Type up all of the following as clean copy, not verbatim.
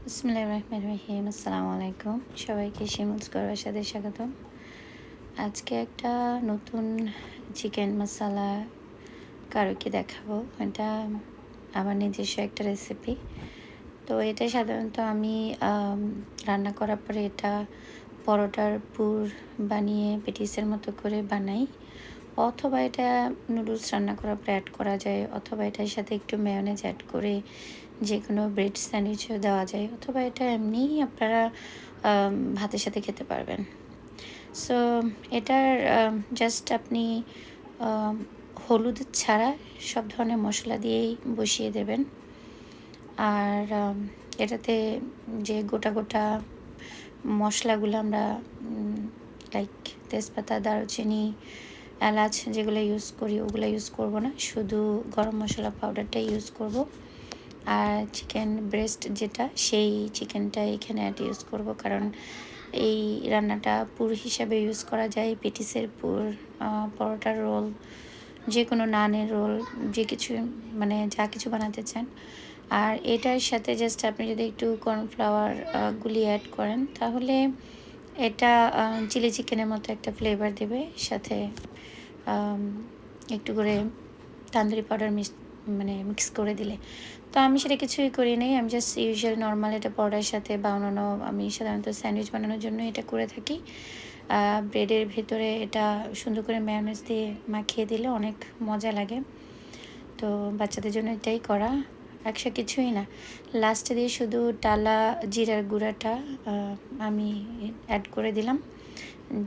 বিসমিল্লাহির রহমানির রহিম। আসসালামু আলাইকুম। সবাইকে শিমুলস গড়ার সাথে স্বাগতম। আজকে একটা নতুন চিকেন মশালা কারোকে দেখাবো। এটা আমার নিজস্ব একটা রেসিপি। তো এটা সাধারণত আমি রান্না করার পরে এটা পরোটার পুর বানিয়ে পেটিসের মতো করে বানাই, অথবা এটা নুডলস রান্না করার পরে অ্যাড করা যায়, অথবা এটার সাথে একটু মেয়োনেজ অ্যাড করে যে কোনো ব্রেড স্যান্ডউইচও দেওয়া যায়, অথবা এটা এমনিই আপনারা ভাতের সাথে খেতে পারবেন। সো এটার জাস্ট আপনি আম হলুদ ছাড়া সব ধরনের মশলা দিয়েই বসিয়ে দেবেন। আর এটাতে যে গোটা গোটা মশলাগুলো আমরা লাইক তেজপাতা, দারুচিনি, এলাচ যেগুলো ইউজ করি ওগুলো ইউজ করব না, শুধু গরম মশলা পাউডারটাই ইউজ করব। আর চিকেন ব্রেস্ট যেটা, সেই চিকেনটা এখানে ইউজ করব, কারণ এই রান্নাটা পুর হিসাবে ইউজ করা যায়। পেটিসের পুর, পরোটার রোল, যে কোনো নানের রোল, যে কিছু মানে যা কিছু বানাতে চান। আর এটার সাথে জাস্ট আপনি যদি একটু কর্নফ্লাওয়ার গুলি অ্যাড করেন, তাহলে এটা চিলি চিকেনের মতো একটা ফ্লেভার দেবে। সাথে একটু করে তান্দুরি পাউডার মিক্স করে দিলে। তো আমি সেটা কিছুই করি নাই, আমি জাস্ট ইউজুয়াল নর্মাল এটা পরোটার সাথে বা অন্যান্য, আমি সাধারণত স্যান্ডউইচ বানানোর জন্য এটা করে থাকি। ব্রেডের ভেতরে এটা সুন্দর করে মেয়োনেজ দিয়ে মাখিয়ে দিলে অনেক মজা লাগে। তো বাচ্চাদের জন্য এটাই করা, একশো কিছুই না। লাস্টে দিয়ে শুধু টালা জিরার গুঁড়াটা আমি অ্যাড করে দিলাম,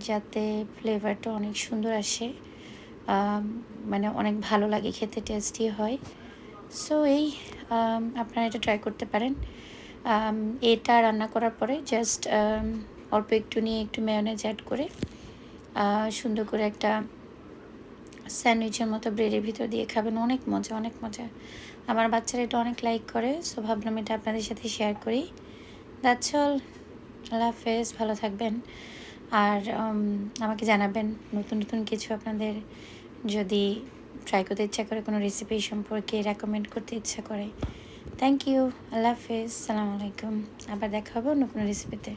যাতে ফ্লেভারটা অনেক সুন্দর আসে, মানে অনেক ভালো লাগে খেতে, টেস্টি হয়। সো এই আপনারা এটা ট্রাই করতে পারেন। এটা রান্না করার পরে জাস্ট অল্প একটু নিয়ে একটু মেয়োনেজ অ্যাড করে সুন্দর করে একটা স্যান্ডউইচের মতো ব্রেডের ভিতর দিয়ে খাবেন। অনেক মজা, অনেক মজা। আমার বাচ্চারা এটা অনেক লাইক করে, সো ভাবলাম এটা আপনাদের সাথে শেয়ার করি। That's all. আল্লাহ হাফেজ, ভালো থাকবেন। আর আমাকে জানাবেন নতুন নতুন কিছু আপনাদের যদি ট্রাই করতে ইচ্ছা করে, কোনো রেসিপি সম্পর্কে রেকমেন্ড করতে ইচ্ছা করে। Thank you. আল্লাহ হাফেজ, সালামু আলাইকুম। আবার দেখা হবে অন্য কোনো রেসিপিতে।